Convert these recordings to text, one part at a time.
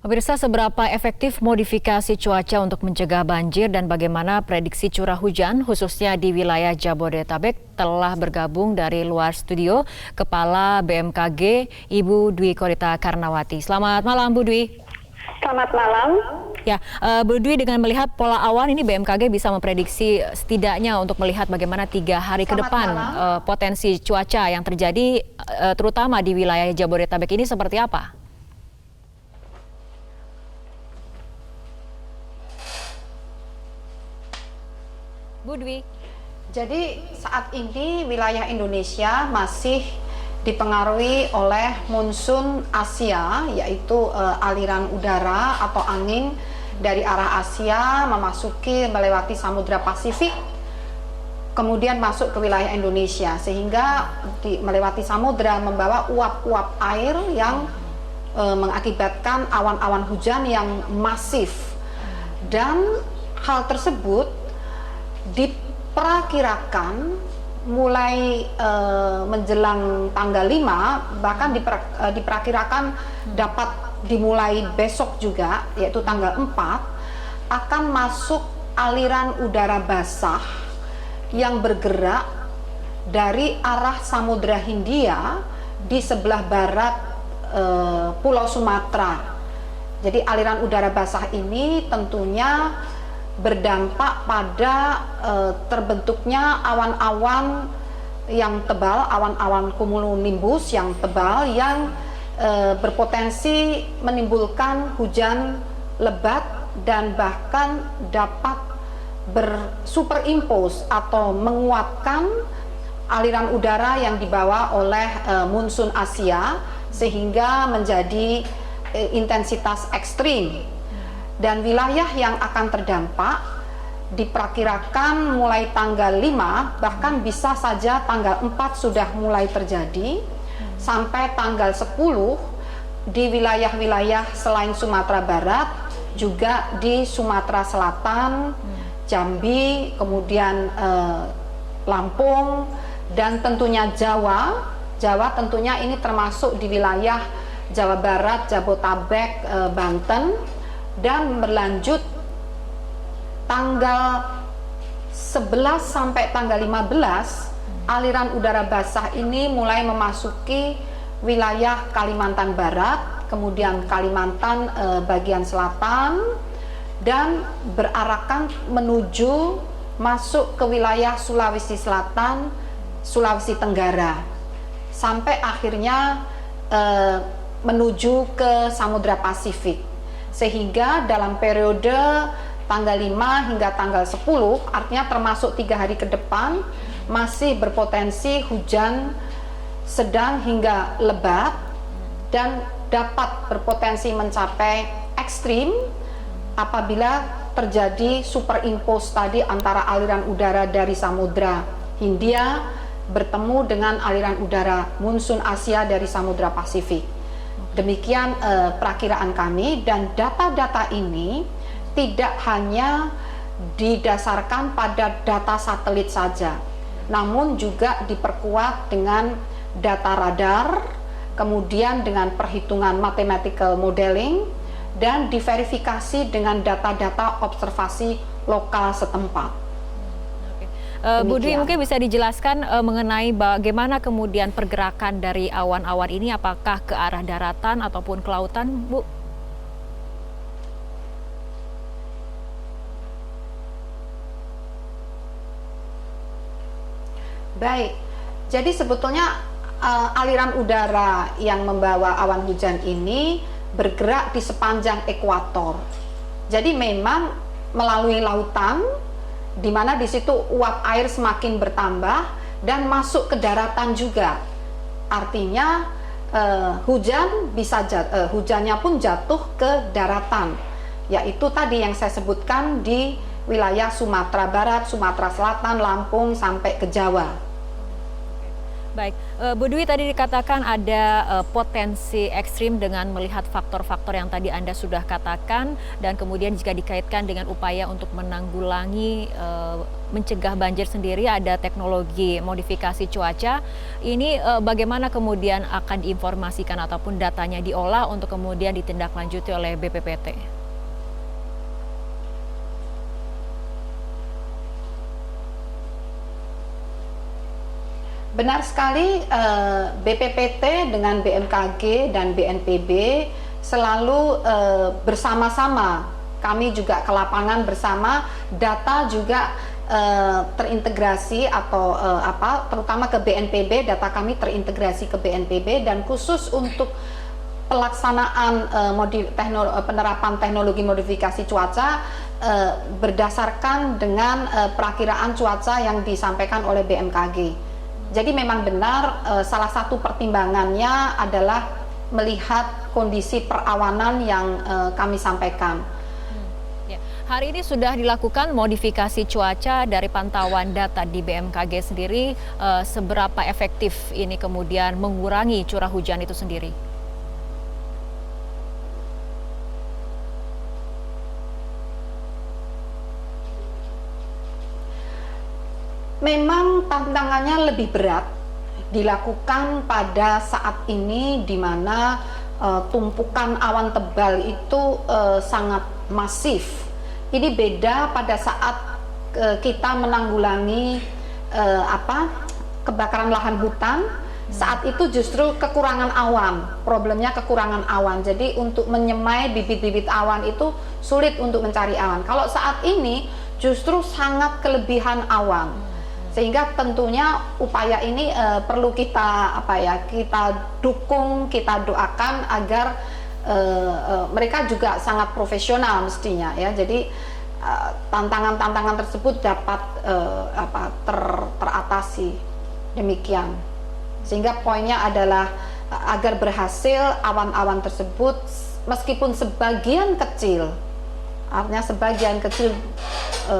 Pemirsa, seberapa efektif modifikasi cuaca untuk mencegah banjir dan bagaimana prediksi curah hujan khususnya di wilayah Jabodetabek telah bergabung dari luar studio Kepala BMKG Ibu Dwi Korita Karnawati. Selamat malam Bu Dwi. Selamat malam. Ya, Bu Dwi, dengan melihat pola awan ini BMKG bisa memprediksi setidaknya untuk melihat bagaimana 3 hari ke depan potensi cuaca yang terjadi terutama di wilayah Jabodetabek ini seperti apa? Bu Dwi. Jadi saat ini wilayah Indonesia masih dipengaruhi oleh monsun Asia, yaitu aliran udara atau angin dari arah Asia melewati Samudra Pasifik, kemudian masuk ke wilayah Indonesia, sehingga melewati samudra membawa uap-uap air yang mengakibatkan awan-awan hujan yang masif. Dan hal tersebut diperkirakan mulai menjelang tanggal 5, bahkan diperkirakan dapat dimulai besok juga, yaitu tanggal 4, akan masuk aliran udara basah yang bergerak dari arah Samudra Hindia di sebelah barat Pulau Sumatera. Jadi aliran udara basah ini tentunya berdampak pada terbentuknya awan-awan yang tebal, awan-awan cumulonimbus yang tebal yang berpotensi menimbulkan hujan lebat dan bahkan dapat bersuperimpose atau menguatkan aliran udara yang dibawa oleh monsun Asia sehingga menjadi intensitas ekstrim. Dan wilayah yang akan terdampak diperkirakan mulai tanggal 5, bahkan bisa saja tanggal 4 sudah mulai terjadi, sampai tanggal 10 di wilayah-wilayah selain Sumatera Barat, juga di Sumatera Selatan, Jambi, kemudian Lampung, dan tentunya Jawa. Jawa tentunya ini termasuk di wilayah Jawa Barat, Jabotabek, Banten, dan berlanjut tanggal 11 sampai tanggal 15 aliran udara basah ini mulai memasuki wilayah Kalimantan Barat, kemudian Kalimantan bagian selatan, dan berarakan menuju masuk ke wilayah Sulawesi Selatan, Sulawesi Tenggara, sampai akhirnya menuju ke Samudra Pasifik. Sehingga dalam periode tanggal 5 hingga tanggal 10, artinya termasuk 3 hari ke depan, masih berpotensi hujan sedang hingga lebat dan dapat berpotensi mencapai ekstrim apabila terjadi superimpose tadi antara aliran udara dari Samudra Hindia bertemu dengan aliran udara monsun Asia dari Samudra Pasifik. Demikian perakiraan kami, dan data-data ini tidak hanya didasarkan pada data satelit saja, namun juga diperkuat dengan data radar, kemudian dengan perhitungan mathematical modeling, dan diverifikasi dengan data-data observasi lokal setempat. Bu Dwi, mungkin bisa dijelaskan mengenai bagaimana kemudian pergerakan dari awan-awan ini, apakah ke arah daratan ataupun ke lautan, Bu? Baik, jadi sebetulnya aliran udara yang membawa awan hujan ini bergerak di sepanjang ekuator. Jadi memang melalui lautan, di mana di situ uap air semakin bertambah dan masuk ke daratan juga. Artinya hujannya pun jatuh ke daratan, yaitu tadi yang saya sebutkan di wilayah Sumatera Barat, Sumatera Selatan, Lampung sampai ke Jawa. Baik, Bu Dwi tadi dikatakan ada potensi ekstrim dengan melihat faktor-faktor yang tadi Anda sudah katakan dan kemudian jika dikaitkan dengan upaya untuk menanggulangi mencegah banjir sendiri ada teknologi modifikasi cuaca. Ini bagaimana kemudian akan diinformasikan ataupun datanya diolah untuk kemudian ditindaklanjuti oleh BPPT? Benar sekali, BPPT dengan BMKG dan BNPB selalu bersama-sama. Kami juga ke lapangan bersama, data juga terintegrasi atau terutama ke BNPB, data kami terintegrasi ke BNPB dan khusus untuk pelaksanaan penerapan teknologi modifikasi cuaca berdasarkan dengan perakiraan cuaca yang disampaikan oleh BMKG. Jadi memang benar salah satu pertimbangannya adalah melihat kondisi perawanan yang kami sampaikan. Ya. Hari ini sudah dilakukan modifikasi cuaca dari pantauan data di BMKG sendiri, seberapa efektif ini kemudian mengurangi curah hujan itu sendiri? Memang tantangannya lebih berat dilakukan pada saat ini di mana tumpukan awan tebal itu sangat masif. Ini beda pada saat kita menanggulangi kebakaran lahan hutan. Saat itu justru kekurangan awan, problemnya kekurangan awan. Jadi untuk menyemai bibit-bibit awan itu sulit untuk mencari awan. Kalau saat ini justru sangat kelebihan awan. Sehingga tentunya upaya ini perlu kita kita dukung, kita doakan agar mereka juga sangat profesional mestinya ya. Jadi tantangan-tantangan tersebut dapat teratasi demikian. Sehingga poinnya adalah agar berhasil awan-awan tersebut meskipun sebagian kecil, artinya sebagian kecil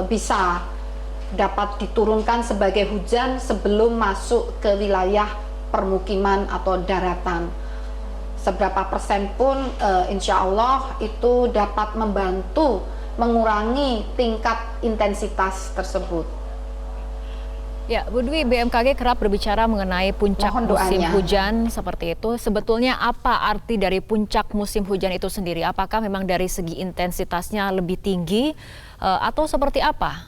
bisa dapat diturunkan sebagai hujan sebelum masuk ke wilayah permukiman atau daratan. Seberapa persen pun insya Allah itu dapat membantu mengurangi tingkat intensitas tersebut. Ya, Bu Dwi, BMKG kerap berbicara mengenai puncak musim hujan seperti itu. Sebetulnya apa arti dari puncak musim hujan itu sendiri? Apakah memang dari segi intensitasnya lebih tinggi atau seperti apa?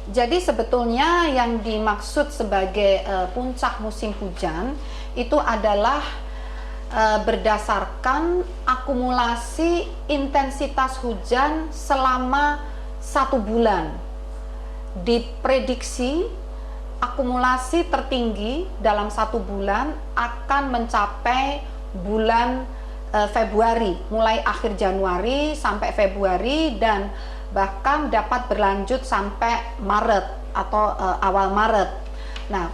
Jadi sebetulnya yang dimaksud sebagai puncak musim hujan itu adalah berdasarkan akumulasi intensitas hujan selama 1 bulan. Diprediksi akumulasi tertinggi dalam 1 bulan akan mencapai bulan Februari, mulai akhir Januari sampai Februari dan bahkan dapat berlanjut sampai Maret atau awal Maret. Nah,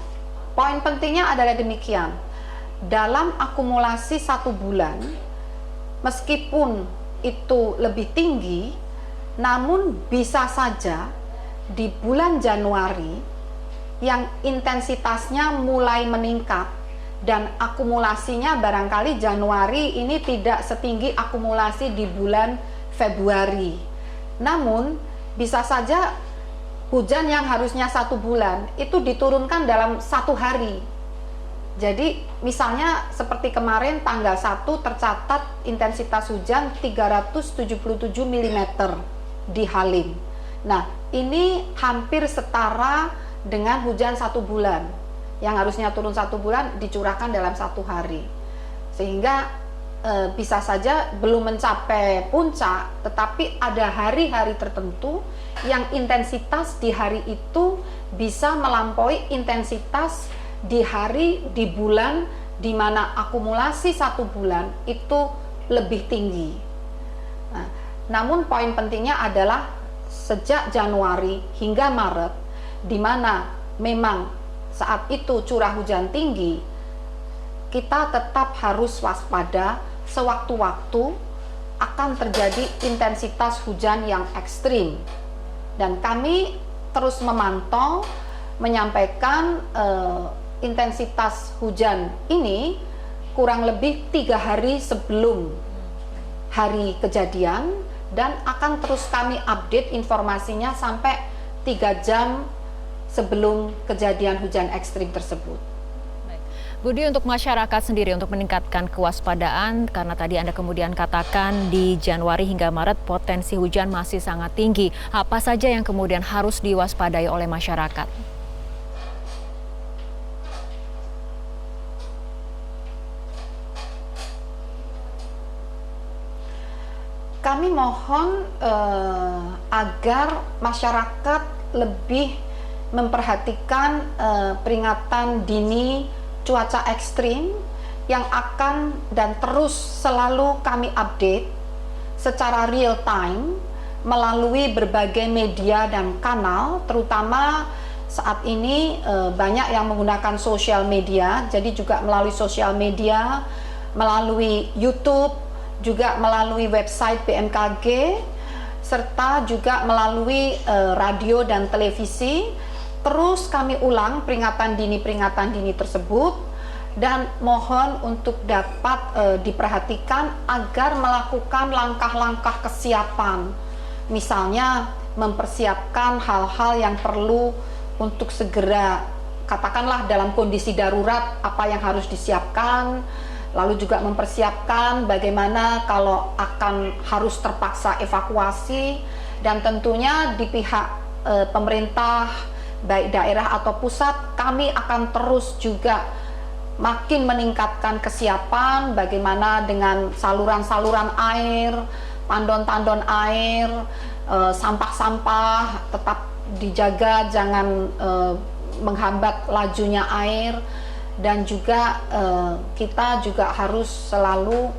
poin pentingnya adalah demikian. Dalam akumulasi 1 bulan, meskipun itu lebih tinggi, namun bisa saja di bulan Januari yang intensitasnya mulai meningkat dan akumulasinya barangkali Januari ini tidak setinggi akumulasi di bulan Februari. Namun bisa saja hujan yang harusnya 1 bulan itu diturunkan dalam 1 hari. Jadi misalnya seperti kemarin tanggal 1 tercatat intensitas hujan 377 mm di Halim. Nah ini hampir setara dengan hujan 1 bulan yang harusnya turun 1 bulan dicurahkan dalam 1 hari. Sehingga bisa saja belum mencapai puncak, tetapi ada hari-hari tertentu yang intensitas di hari itu bisa melampaui intensitas di hari di bulan di mana akumulasi 1 bulan itu lebih tinggi. Nah, namun poin pentingnya adalah sejak Januari hingga Maret, di mana memang saat itu curah hujan tinggi, kita tetap harus waspada sewaktu-waktu akan terjadi intensitas hujan yang ekstrim. Dan kami terus memantau, menyampaikan intensitas hujan ini kurang lebih 3 hari sebelum hari kejadian, dan akan terus kami update informasinya sampai 3 jam sebelum kejadian hujan ekstrim tersebut. Budi, untuk masyarakat sendiri untuk meningkatkan kewaspadaan, karena tadi Anda kemudian katakan di Januari hingga Maret potensi hujan masih sangat tinggi. Apa saja yang kemudian harus diwaspadai oleh masyarakat? Kami mohon agar masyarakat lebih memperhatikan peringatan dini cuaca ekstrim yang akan dan terus selalu kami update secara real time melalui berbagai media dan kanal, terutama saat ini banyak yang menggunakan sosial media, jadi juga melalui sosial media, melalui YouTube, juga melalui website BMKG, serta juga melalui radio dan televisi. Terus kami ulang peringatan dini tersebut, dan mohon untuk dapat diperhatikan agar melakukan langkah-langkah kesiapan, misalnya mempersiapkan hal-hal yang perlu untuk segera, katakanlah dalam kondisi darurat apa yang harus disiapkan, lalu juga mempersiapkan bagaimana kalau akan harus terpaksa evakuasi, dan tentunya di pihak pemerintah baik daerah atau pusat kami akan terus juga makin meningkatkan kesiapan bagaimana dengan saluran-saluran air, tandon-tandon air, sampah-sampah tetap dijaga jangan menghambat lajunya air. Dan juga kita juga harus selalu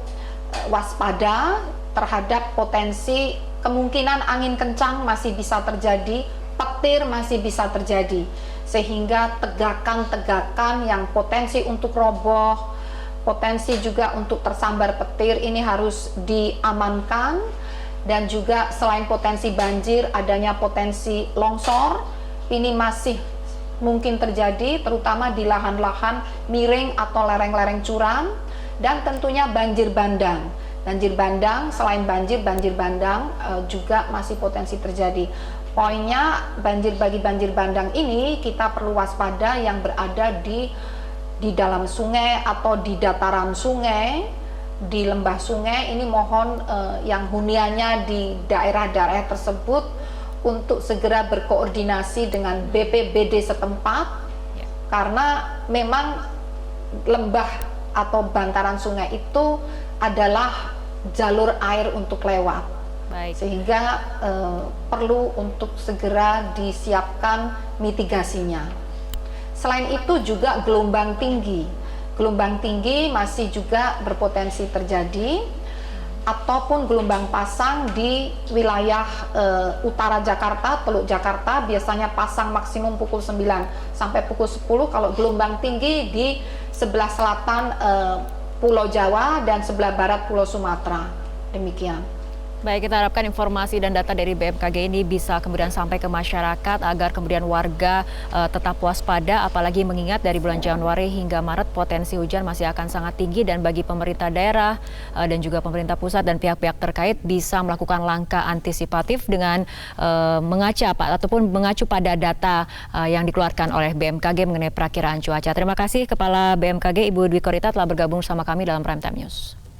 waspada terhadap potensi kemungkinan angin kencang masih bisa terjadi, petir masih bisa terjadi, sehingga tegakan-tegakan yang potensi untuk roboh, potensi juga untuk tersambar petir ini harus diamankan. Dan juga selain potensi banjir, adanya potensi longsor ini masih mungkin terjadi, terutama di lahan-lahan miring atau lereng-lereng curam, dan tentunya banjir bandang. Banjir bandang, selain banjir bandang juga masih potensi terjadi. Poinnya, bagi banjir bandang ini kita perlu waspada yang berada di dalam sungai atau di dataran sungai, di lembah sungai. Ini mohon yang huniannya di daerah-daerah tersebut untuk segera berkoordinasi dengan BPBD setempat, karena memang lembah atau bantaran sungai itu adalah jalur air untuk lewat. Baik. Sehingga perlu untuk segera disiapkan mitigasinya. Selain itu juga gelombang tinggi masih juga berpotensi terjadi, ataupun gelombang pasang di wilayah utara Jakarta, Teluk Jakarta biasanya pasang maksimum pukul 9 sampai pukul 10, kalau gelombang tinggi di sebelah selatan Pulau Jawa dan sebelah barat Pulau Sumatera. Demikian. Baik, kita harapkan informasi dan data dari BMKG ini bisa kemudian sampai ke masyarakat agar kemudian warga tetap waspada, apalagi mengingat dari bulan Januari hingga Maret potensi hujan masih akan sangat tinggi, dan bagi pemerintah daerah dan juga pemerintah pusat dan pihak-pihak terkait bisa melakukan langkah antisipatif dengan mengacu pada data yang dikeluarkan oleh BMKG mengenai perakiraan cuaca. Terima kasih Kepala BMKG Ibu Dwi Korita telah bergabung sama kami dalam Prime Time News.